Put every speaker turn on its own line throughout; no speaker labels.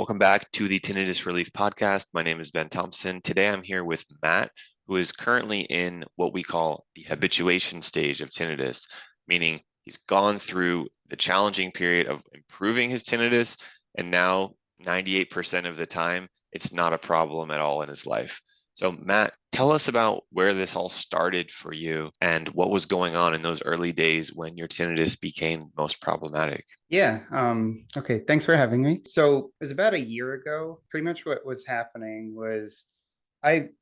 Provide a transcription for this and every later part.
Welcome back to the Tinnitus Relief Podcast. My name is Ben Thompson. Today I'm here with Matt, who is currently in what we call the habituation stage of tinnitus, meaning he's gone through the challenging period of improving his tinnitus, and now 98% of the time, it's not a problem at all in his life. So Matt, tell us about where this all started for you and what was going on in those early days when your tinnitus became most problematic.
Yeah. Okay. Thanks for having me. So it was about a year ago. Pretty much what was happening was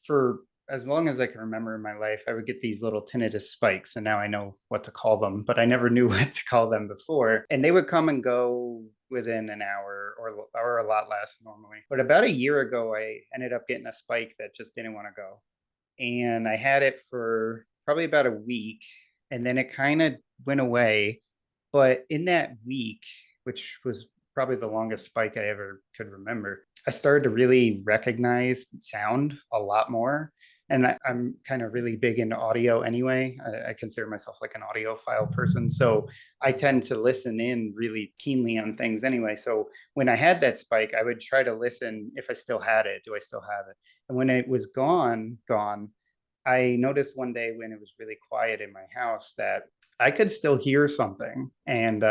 for as long as I can remember in my life, I would get these little tinnitus spikes, and now I know what to call them, but I never knew what to call them before. And they would come and go within an hour or a lot less normally. But about a year ago, I ended up getting a spike that just didn't want to go. And I had it for probably about a week, and then it kind of went away. But in that week, which was probably the longest spike I ever could remember, I started to really recognize sound a lot more. And I'm kind of really big into audio anyway. I consider myself like an audiophile person. So I tend to listen in really keenly on things anyway. So when I had that spike, I would try to listen if I still had it. Do I still have it? And when it was gone, I noticed one day when it was really quiet in my house that I could still hear something. And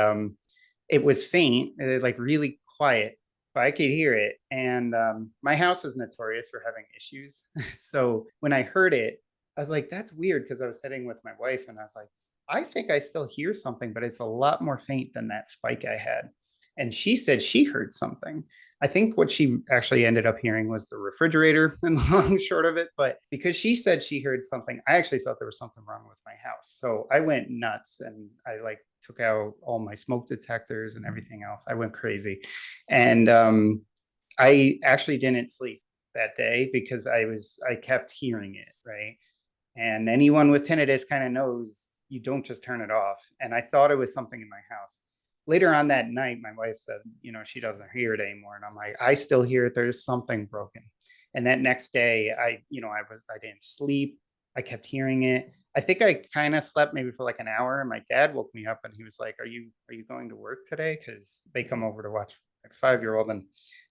it was faint, it was like really quiet, but I could hear it. And my house is notorious for having issues. So when I heard it, I was like, that's weird, because I was sitting with my wife and I was like, I think I still hear something, but it's a lot more faint than that spike I had. And she said she heard something. I think what she actually ended up hearing was the refrigerator in the long and short of it. But because she said she heard something, I actually thought there was something wrong with my house. So I went nuts, and I like took out all my smoke detectors and everything else. I went crazy. And I actually didn't sleep that day because I kept hearing it, right? And anyone with tinnitus kind of knows you don't just turn it off. And I thought it was something in my house. Later on that night, my wife said, she doesn't hear it anymore. And I'm like, I still hear it. There's something broken. And that next day, I didn't sleep. I kept hearing it. I think I kind of slept maybe for like an hour, and my dad woke me up and he was like, are you going to work today? Because they come over to watch my 5-year-old. And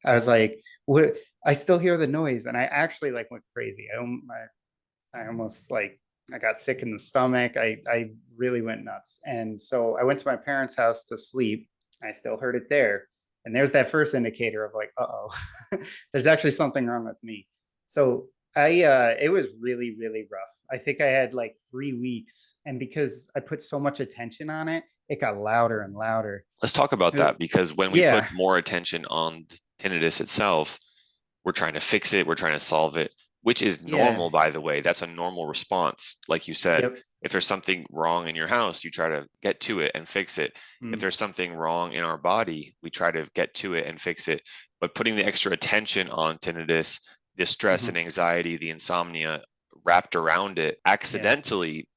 I was like, what? I still hear the noise. And I actually like went crazy. I almost like I got sick in the stomach. I really went nuts. And so I went to my parents' house to sleep. I still heard it there. And there's that first indicator of like, uh-oh, there's actually something wrong with me. So it was really, really rough. I think I had like 3 weeks. And because I put so much attention on it, it got louder and louder.
Let's talk about that, because when we put
Yeah.
more attention on the tinnitus itself, we're trying to fix it, we're trying to solve it, which is
Yeah.
normal, by the way. That's a normal response. Like you said,
Yep.
if there's something wrong in your house, you try to get to it and fix it. If
Mm.
there's something wrong in our body, we try to get to it and fix it. But putting the extra attention on tinnitus, the stress and
Hmm.
anxiety, the insomnia wrapped around it
Yeah.
accidentally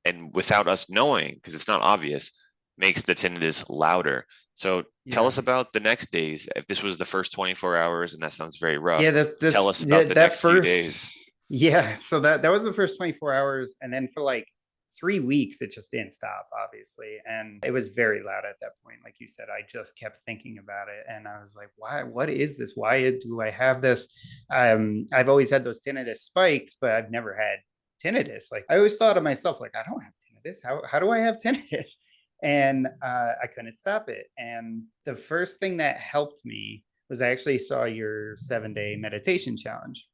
and without us knowing, because it's not obvious, makes the tinnitus louder. So tell
Yeah.
us about the next days. If this was the first 24 hours, and that sounds very rough,
Yeah,
tell
this
us
yeah,
about the
that
next few
first
days.
yeah, so that was the first 24 hours, and then for like 3 weeks it just didn't stop, obviously. And it was very loud at that point. Like you said, I just kept thinking about it, and I was like, why, what is this? Why do I have this? I've always had those tinnitus spikes, but I've never had tinnitus. Like I always thought of myself, like, I don't have tinnitus. How do I have tinnitus? And I couldn't stop it. And the first thing that helped me was I actually saw your 7-day meditation challenge.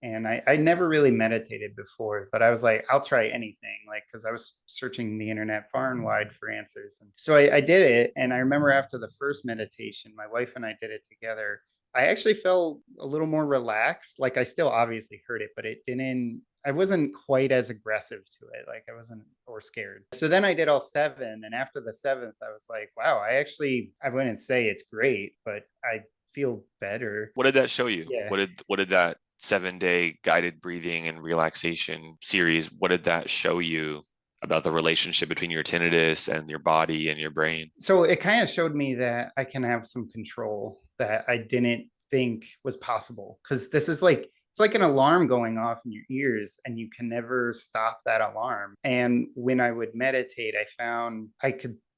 And I never really meditated before, but I was like, I'll try anything, like, because I was searching the internet far and wide for answers. And so I did it. And I remember after the first meditation, my wife and I did it together. I actually felt a little more relaxed. Like I still obviously heard it, but I wasn't quite as aggressive to it. Like I wasn't or scared. So then I did all seven. And after the seventh, I was like, wow, I wouldn't say it's great, but I feel better.
What did that show you?
Yeah.
What did that 7-day guided breathing and relaxation series, what did that show you about the relationship between your tinnitus and your body and your brain?
So it kind of showed me that I can have some control that I didn't think was possible. Because this is like, it's like an alarm going off in your ears, and you can never stop that alarm. And when I would meditate, I found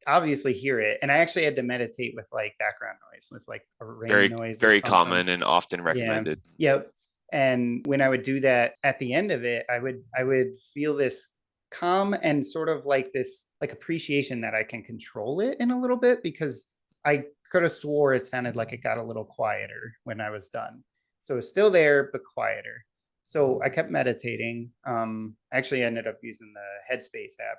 obviously hear it. And I actually had to meditate with like background noise, with like a rain
Very,
noise or
very
something.
common and often
Yeah.
recommended.
Yep. And when I would do that at the end of it, I would feel this calm and sort of like this like appreciation that I can control it in a little bit, because I could have swore it sounded like it got a little quieter when I was done. So it's still there, but quieter. So I kept meditating. Actually ended up using the Headspace app,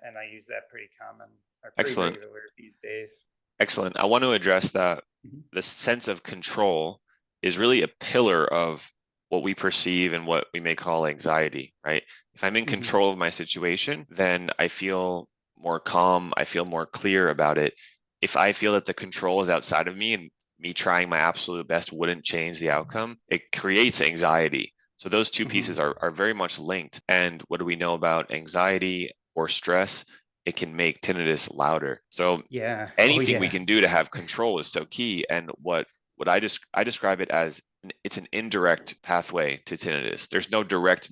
and I use that pretty common or pretty
Excellent.
regular these days.
Excellent. I want to address that
Mhm.
the sense of control is really a pillar of what we perceive and what we may call anxiety, right? If I'm in
Mhm.
control of my situation, then I feel more calm, I feel more clear about it. If I feel that the control is outside of me and me trying my absolute best wouldn't change the outcome, it creates anxiety. So those two pieces
Mhm.
are very much linked. And what do we know about anxiety or stress? It can make tinnitus louder. So
Yeah. Oh
anything we
yeah.
can do to have control is so key. And what I describe it as it's an indirect pathway to tinnitus. There's no direct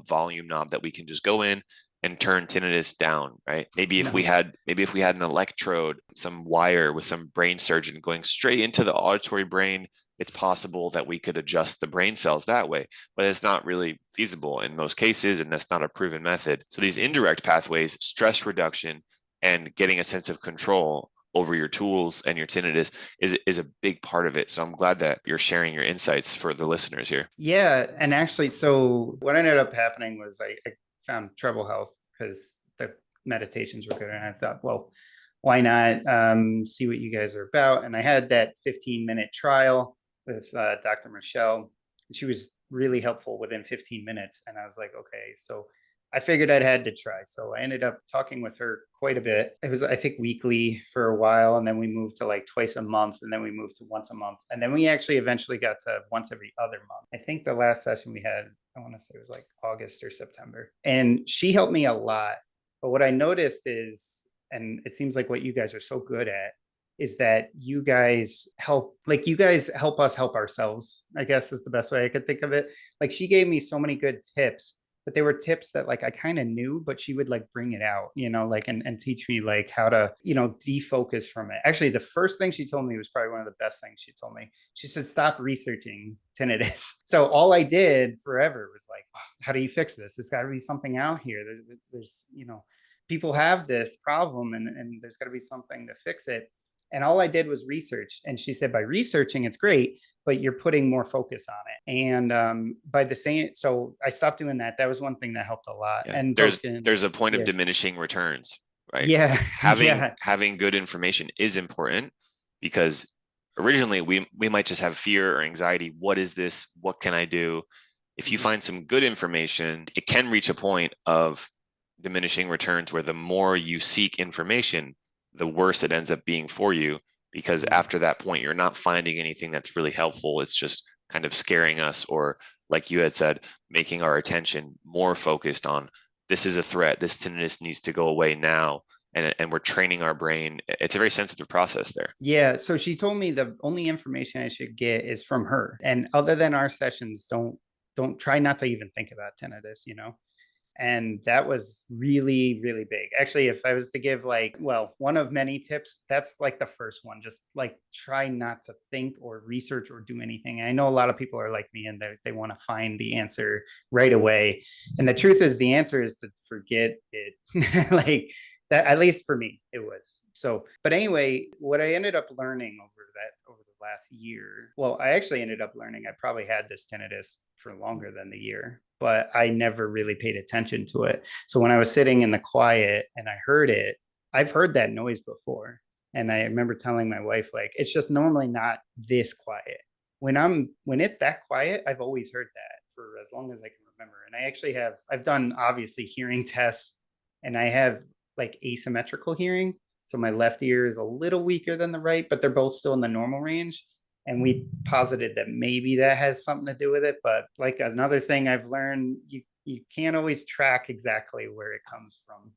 volume knob that we can just go in and turn tinnitus down, right?
No.
Maybe if we had an electrode, some wire with some brain surgeon going straight into the auditory brain, it's possible that we could adjust the brain cells that way, but it's not really feasible in most cases, and that's not a proven method. So these indirect pathways, stress reduction and getting a sense of control over your tools and your tinnitus is a big part of it. So I'm glad that you're sharing your insights for the listeners here.
Yeah, and actually, so what ended up happening was I found Treble Health because the meditations were good, and I thought, well, why not see what you guys are about? And I had that 15-minute trial with Dr. Michelle, and she was really helpful within 15 minutes. And I was like, okay, so I figured I'd had to try. So I ended up talking with her quite a bit. It was, I think, weekly for a while. And then we moved to like twice a month. And then we moved to once a month. And then we actually eventually got to once every other month. I think the last session we had, I want to say it was like August or September. And she helped me a lot. But what I noticed is, and it seems like what you guys are so good at, is that you guys help, like you guys help us help ourselves, I guess is the best way I could think of it. Like she gave me so many good tips, but they were tips that like I kind of knew, but she would like bring it out, like and teach me like how to, defocus from it. Actually, the first thing she told me was probably one of the best things she told me. She said, stop researching tinnitus. So all I did forever was like, oh, how do you fix this? There's got to be something out here. There's people have this problem, and there's got to be something to fix it. And all I did was research. And she said, by researching, it's great, but you're putting more focus on it. And by the same, so I stopped doing that. That was one thing that helped a lot.
Yeah.
And
There's a point of
yeah,
diminishing returns, right?
yeah, yeah.
Having good information is important because originally we might just have fear or anxiety. What is this? What can I do? If you
Mhm.
find some good information, it can reach a point of diminishing returns where the more you seek information, the worse it ends up being for you. Because
Mhm.
after that point, you're not finding anything that's really helpful. It's just kind of scaring us, or like you had said, making our attention more focused on this is a threat. This tinnitus needs to go away now. And we're training our brain. It's a very sensitive process there.
Yeah. So she told me the only information I should get is from her. And other than our sessions, don't try not to even think about tinnitus. And that was really really big. Actually, if I was to give like, well, one of many tips, that's like the first one. Just like try not to think or research or do anything. I know a lot of people are like me, and they want to find the answer right away, and the truth is the answer is to forget it. Like that, at least for me it was. So but anyway, what I ended up learning over the last year, well, I actually ended up learning I probably had this tinnitus for longer than the year, but I never really paid attention to it. So when I was sitting in the quiet and I heard it, I've heard that noise before. And I remember telling my wife, like, it's just normally not this quiet. When it's that quiet, I've always heard that for as long as I can remember. And I've done obviously hearing tests, and I have like asymmetrical hearing. So my left ear is a little weaker than the right, but they're both still in the normal range. And we posited that maybe that has something to do with it. But like another thing I've learned, you can't always track exactly where it comes from.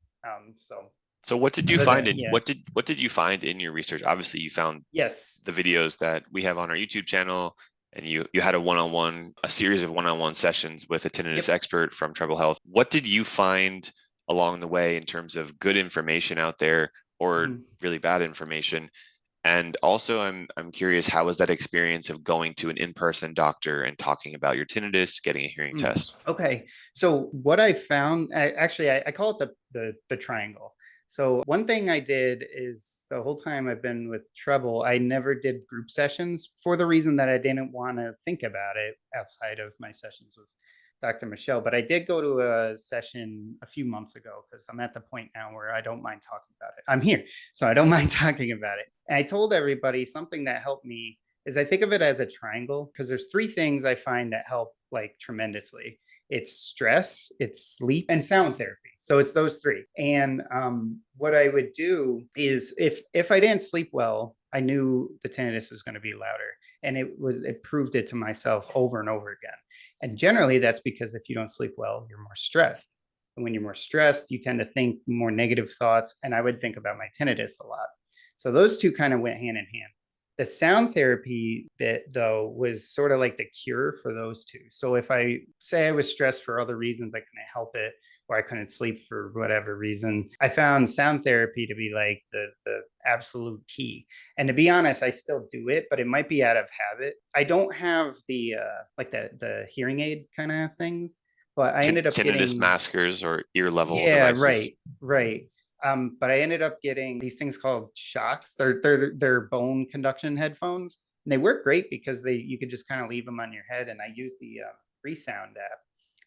So
So what did you
other
find
than,
in
yeah,
what did you find in your research? Obviously, you found
yes,
the videos that we have on our YouTube channel, and you had a series of one-on-one sessions with a tinnitus
yep.
expert from Treble Health. What did you find along the way in terms of good information out there, or
Mhm.
really bad information? And also, I'm curious, how was that experience of going to an in-person doctor and talking about your tinnitus, getting a hearing test?
Okay. So what I found, I call it the triangle. So one thing I did is the whole time I've been with Treble, I never did group sessions for the reason that I didn't want to think about it outside of my sessions with Dr. Michelle. But I did go to a session a few months ago because I'm at the point now where I don't mind talking about it. I'm here, so I don't mind talking about it. And I told everybody something that helped me is I think of it as a triangle because there's three things I find that help like tremendously. It's stress, it's sleep, and sound therapy. So it's those three. And what I would do is if I didn't sleep well, I knew the tinnitus was going to be louder, and it proved it to myself over and over again. And generally, that's because if you don't sleep well, you're more stressed. And when you're more stressed, you tend to think more negative thoughts. And I would think about my tinnitus a lot. So those two kind of went hand in hand. The sound therapy bit, though, was sort of like the cure for those two. So if I say I was stressed for other reasons, I couldn't help it, or I couldn't sleep for whatever reason, I found sound therapy to be like the absolute key. And to be honest, I still do it, but it might be out of habit. I don't have the like the hearing aid kind of things, but I ended up
Tinnitus
getting
maskers or ear level
yeah,
devices?
right. But I ended up getting these things called shocks. They're bone conduction headphones, and they work great because they you could just kind of leave them on your head. And I use the Resound app,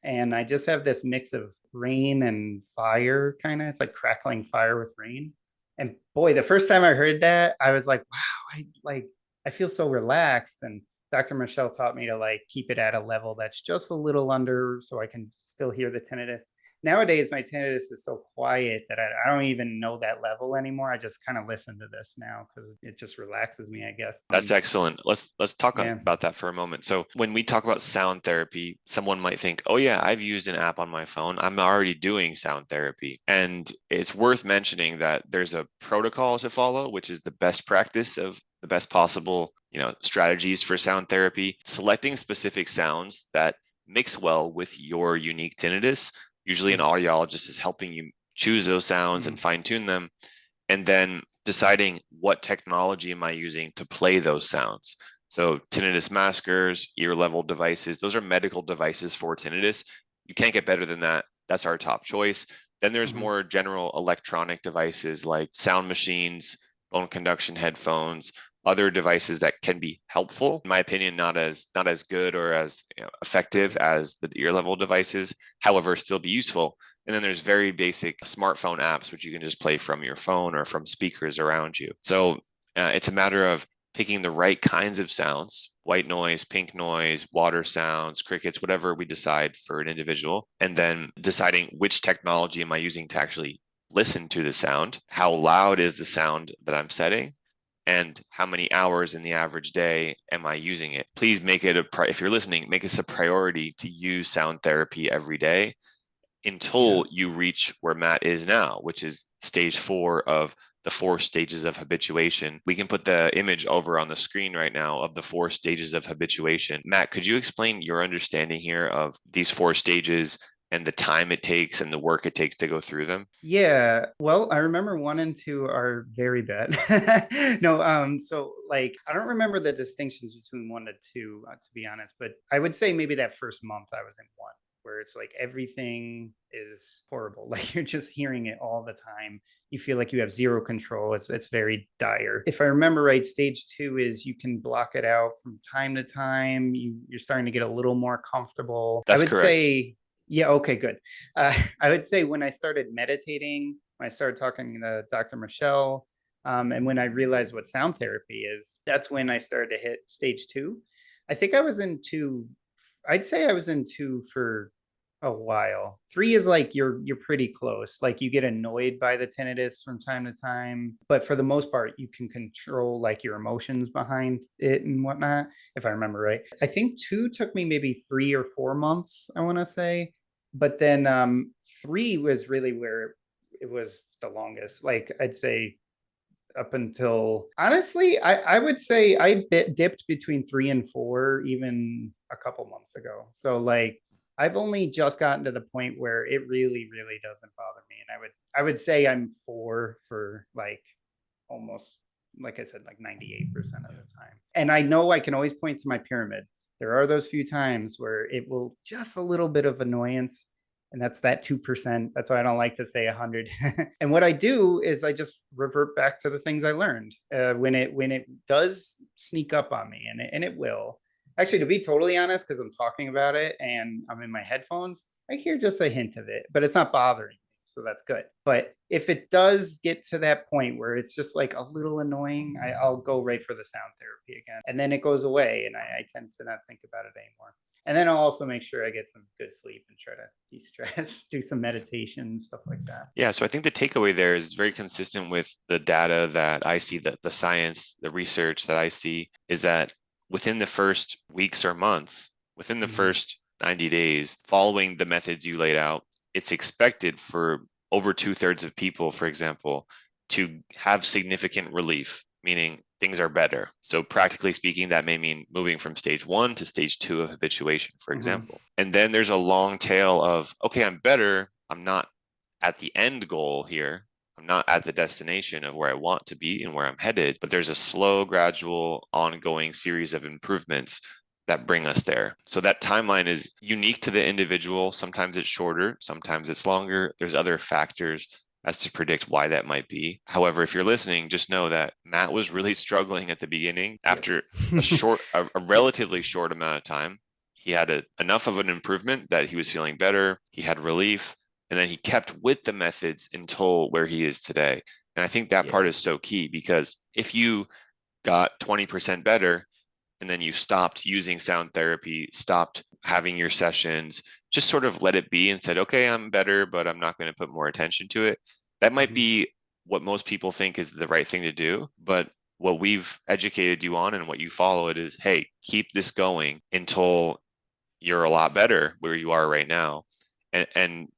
and I just have this mix of rain and fire, kind of. It's like crackling fire with rain. And boy, the first time I heard that, I was like, wow, I feel so relaxed. And Dr. Michelle taught me to like keep it at a level that's just a little under so I can still hear the tinnitus. Nowadays my tinnitus is so quiet that I don't even know that level anymore. I just kind of listen to this now because it just relaxes me, I guess.
That's excellent. Let's talk
Yeah.
about that for a moment. So when we talk about sound therapy, someone might think, "Oh yeah, I've used an app on my phone. I'm already doing sound therapy." And it's worth mentioning that there's a protocol to follow, which is the best practice of the best possible, strategies for sound therapy, selecting specific sounds that mix well with your unique tinnitus. Usually an audiologist is helping you choose those sounds and
Mm.
fine tune them, and then deciding what technology am I using to play those sounds. So tinnitus maskers, ear level devices, those are medical devices for tinnitus. You can't get better than that. That's our top choice. Then there's
Mhm.
more general electronic devices like sound machines, bone conduction headphones, other devices that can be helpful. In my opinion, not as good or as effective
Right.
as the ear level devices, however, still be useful. And then there's very basic smartphone apps, which you can just play from your phone or from speakers around you. So it's a matter of picking the right kinds of sounds: white noise, pink noise, water sounds, crickets, whatever we decide for an individual, and then deciding which technology am I using to actually listen to the sound, how loud is the sound that I'm setting, and how many hours in the average day am I using it. Please make it if you're listening, make this a priority to use sound therapy every day
Yeah.
until you reach where Matt is now, which is stage 4 of the 4 stages of habituation. We can put the image over on the screen right now of the 4 stages of habituation. Matt, could you explain your understanding here of these 4 stages and the time it takes and the work it takes to go through them?
Yeah. Well, I remember one and two are very bad. No, so like I don't remember the distinctions between one to two, to be honest, but I would say maybe that first month I was in one where it's like everything is horrible. Like you're just hearing it all the time. You feel like you have zero control. It's very dire. If I remember right, stage two is you can block it out from time to time. You're starting to get a little more comfortable. I
That's
would
correct.
say yeah, okay, good. I would say when I started meditating, when I started talking to Dr. Michelle, and when I realized what sound therapy is, that's when I started to hit stage two. I think I was in two. I'd say I was in two for a while. Three is like you're pretty close. Like you get annoyed by the tinnitus from time to time, but for the most part, you can control like your emotions behind it and whatnot. If I remember right, I think two took me maybe 3 or 4 months. I want to say, but then three was really where it was the longest. Like I'd say up until honestly, I would say I dipped between three and four even a couple months ago. So like I've only just gotten to the point where it really, really doesn't bother me. And I would say I'm 4 for like almost, like I said, like 98% of the time. And I know I can always point to my pyramid. There are those few times where it will just a little bit of annoyance. And that's that 2%. That's why I don't like to say 100. And what I do is I just revert back to the things I learned when it does sneak up on me, and it will. Actually, to be totally honest, because I'm talking about it and I'm in my headphones, I hear just a hint of it, but it's not bothering me. So that's good. But if it does get to that point where it's just like a little annoying, I'll go right for the sound therapy again. And then it goes away, and I tend to not think about it anymore. And then I'll also make sure I get some good sleep and try to de-stress, do some meditation, stuff like that.
Yeah, so I think the takeaway there is very consistent with the data that I see, that the science, the research that I see is that within the first weeks or months, within the first 90 days, following the methods you laid out, it's expected for over 2/3 of people, for example, to have significant relief, meaning things are better. So practically speaking, that may mean moving from stage 1 to stage 2 of habituation, for example. And then there's a long tail of, okay, I'm better. I'm not at the end goal here. I'm not at the destination of where I want to be and where I'm headed, but there's a slow, gradual, ongoing series of improvements that bring us there. So that timeline is unique to the individual. Sometimes it's shorter, sometimes it's longer. There's other factors as to predict why that might be. However, if you're listening, just know that Matt was really struggling at the beginning. After a relatively short amount of time, he had enough of an improvement that he was feeling better. He had relief, and then he kept with the methods until where he is today. And I think that part is so key, because if you got 20% better, and then you stopped using sound therapy, stopped having your sessions, just sort of let it be and said, okay, I'm better, but I'm not going to put more attention to it. That might be what most people think is the right thing to do. But what we've educated you on and what you follow it is, hey, keep this going until you're a lot better where you are right now. And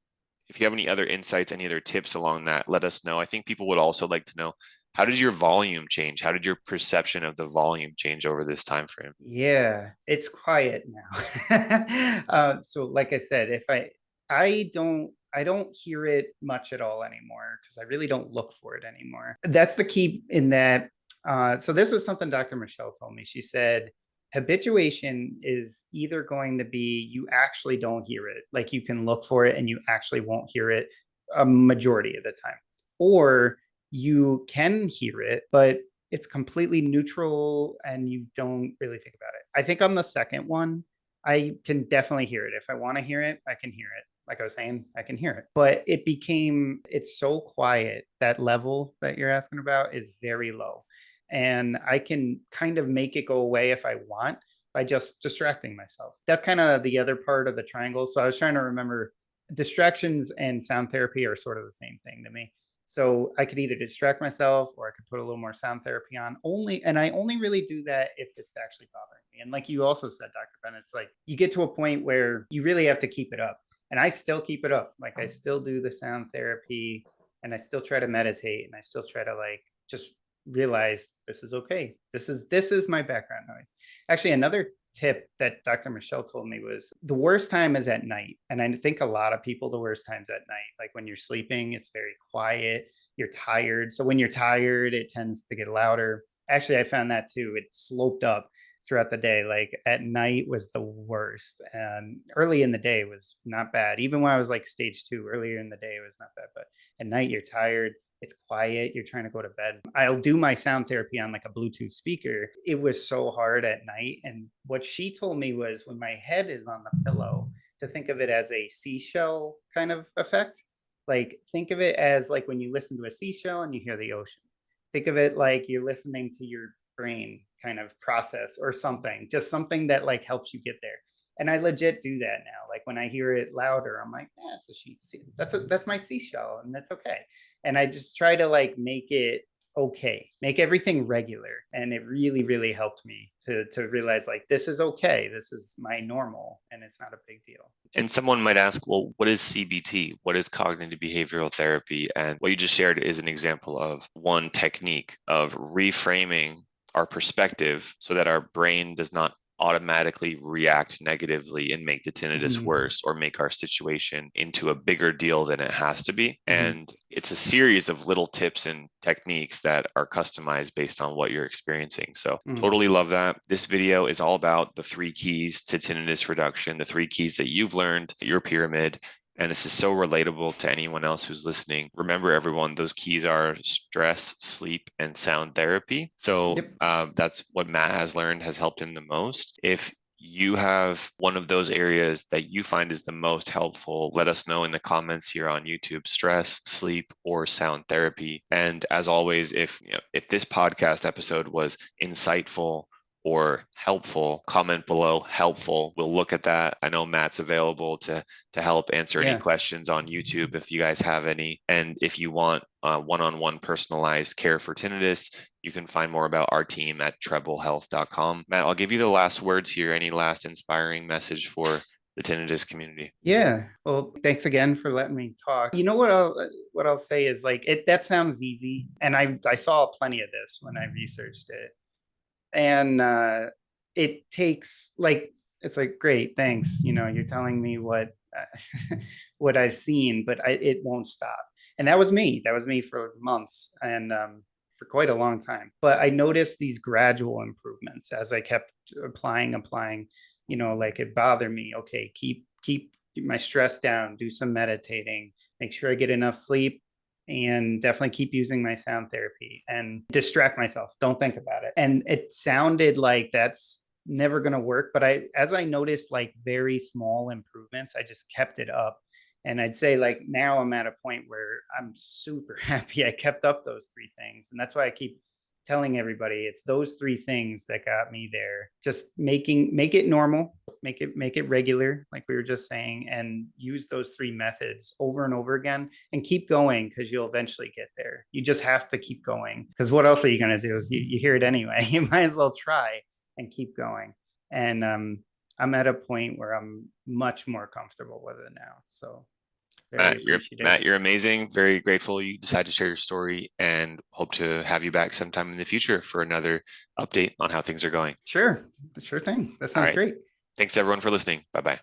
if you have any other insights, any other tips along that, let us know. I think people would also like to know, how did your volume change? How did your perception of the volume change over this time frame?
Yeah, it's quiet now. So like I said, if I don't hear it much at all anymore, because I really don't look for it anymore. That's the key in that. So this was something Dr. Michelle told me. She said habituation is either going to be you actually don't hear it, like you can look for it and you actually won't hear it a majority of the time, or you can hear it, but it's completely neutral and you don't really think about it. I think on the second one, I can definitely hear it. If I want to hear it, I can hear it. Like I was saying, I can hear it. But it's so quiet. That level that you're asking about is very low. And I can kind of make it go away if I want by just distracting myself. That's kind of the other part of the triangle. So I was trying to remember, distractions and sound therapy are sort of the same thing to me. So I could either distract myself or I could put a little more sound therapy on, and I only really do that if it's actually bothering me. And like you also said, Dr. Ben, it's like you get to a point where you really have to keep it up. And I still keep it up. Like I still do the sound therapy, and I still try to meditate, and I still try to like just realize this is okay. This is my background noise. Actually, another tip that Dr. Michelle told me was the worst time is at night. And I think a lot of people, the worst time's at night. Like when you're sleeping, it's very quiet, you're tired. So when you're tired, it tends to get louder. Actually, I found that too. It sloped up throughout the day. Like at night was the worst. And early in the day was not bad. Even when I was like stage 2, earlier in the day, it was not bad. But at night, you're tired, it's quiet, you're trying to go to bed. I'll do my sound therapy on like a Bluetooth speaker. It was so hard at night. And what she told me was when my head is on the pillow, to think of it as a seashell kind of effect. Like think of it as like when you listen to a seashell and you hear the ocean. Think of it like you're listening to your brain kind of process or something, just something that like helps you get there. And I legit do that now. Like when I hear it louder, I'm like, yeah, it's a sheet. That's my seashell, and that's okay. And I just try to like make it okay, make everything regular. And it really, really helped me to realize like this is okay. This is my normal, and it's not a big deal.
And someone might ask, well, what is CBT? What is cognitive behavioral therapy? And what you just shared is an example of one technique of reframing our perspective so that our brain does not automatically react negatively and make the tinnitus
Hmm.
worse or make our situation into a bigger deal than it has to be.
Hmm.
And it's a series of little tips and techniques that are customized based on what you're experiencing. So
Hmm.
totally love that. This video is all about the 3 keys to tinnitus reduction, the 3 keys that you've learned, your pyramid. And this is so relatable to anyone else who's listening. Remember, everyone, those keys are stress, sleep, and sound therapy. So
Yep.
that's what Matt has learned has helped him the most. If you have one of those areas that you find is the most helpful, let us know in the comments here on YouTube: stress, sleep, or sound therapy. And as always, if this podcast episode was insightful or helpful, comment below helpful. We'll look at that. I know Matt's available to help answer any
Yeah.
questions on YouTube if you guys have any. And if you want one-on-one personalized care for tinnitus, you can find more about our team at treblehealth.com. Matt, I'll give you the last words here. Any last inspiring message for the tinnitus community?
Yeah. Well, thanks again for letting me talk. You know what I'll say is like it that sounds easy. And I saw plenty of this when I researched it. And it takes like it's like great, thanks. You're telling me what what I've seen, but it won't stop. And that was me for months and for quite a long time. But I noticed these gradual improvements as I kept applying. Like it bothered me. Okay, keep my stress down, do some meditating, make sure I get enough sleep, and definitely keep using my sound therapy and distract myself. Don't think about it. And it sounded like that's never going to work. But as I noticed like very small improvements, I just kept it up. And I'd say like now I'm at a point where I'm super happy I kept up those 3 things. And that's why I keep telling everybody it's those 3 things that got me there. Just make it normal, make it regular, like we were just saying, and use those 3 methods over and over again and keep going because you'll eventually get there. You just have to keep going because what else are you going to do? You hear it anyway. You might as well try and keep going. And I'm at a point where I'm much more comfortable with it now. So very appreciative.
Matt, you're amazing. Very grateful you decided to share your story, and hope to have you back sometime in the future for another update on how things are going.
Sure thing. That
All
sounds
right.
great.
Thanks everyone for listening. Bye bye.